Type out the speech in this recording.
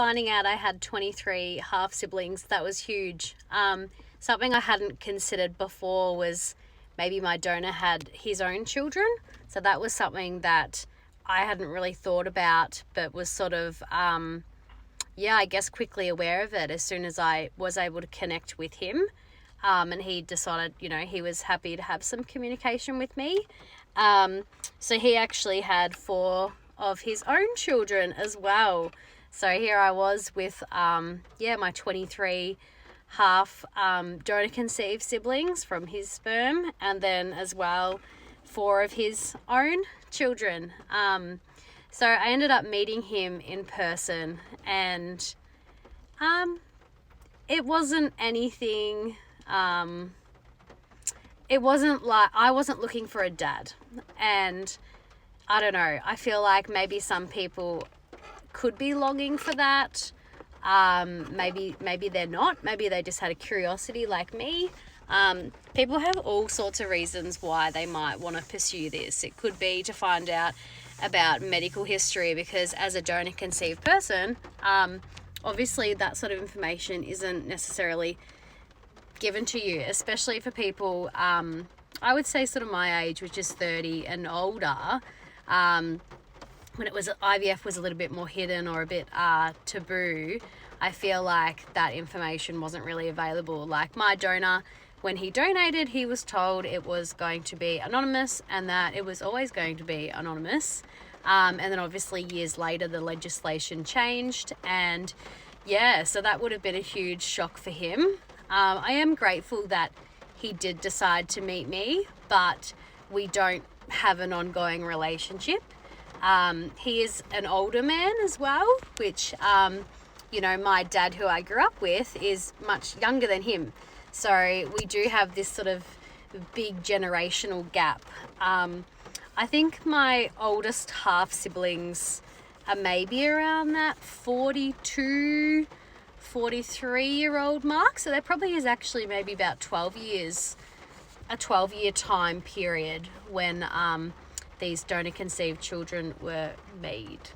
finding out I had 23 half siblings, that was huge. Something I hadn't considered before was maybe my donor had his own children. So that was something that I hadn't really thought about, but was sort of, I guess quickly aware of it as soon as I was able to connect with him. And he decided, he was happy to have some communication with me. So he actually had 4 of his own children as well. So here I was with, my 23 half donor conceived siblings from his sperm, and then as well 4 of his own children. So I ended up meeting him in person, and it wasn't anything, it wasn't like, I wasn't looking for a dad. And I don't know, I feel like maybe some people could be longing for that. Maybe they're not. Maybe they just had a curiosity like me. People have all sorts of reasons why they might want to pursue this. It could be to find out about medical history, because as a donor conceived person, obviously that sort of information isn't necessarily given to you, especially for people, I would say sort of my age, which is 30 and older. When IVF was a little bit more hidden or a bit taboo, I feel like that information wasn't really available. Like my donor, when he donated, he was told it was going to be anonymous and that it was always going to be anonymous. And then obviously years later, the legislation changed, and so that would have been a huge shock for him. I am grateful that he did decide to meet me, but we don't have an ongoing relationship. He is an older man as well, which, my dad, who I grew up with, is much younger than him. So we do have this sort of big generational gap. I think my oldest half siblings are maybe around that 42, 43-year-old mark. So there probably is actually maybe about 12 years, a 12-year time period when these donor conceived children were made.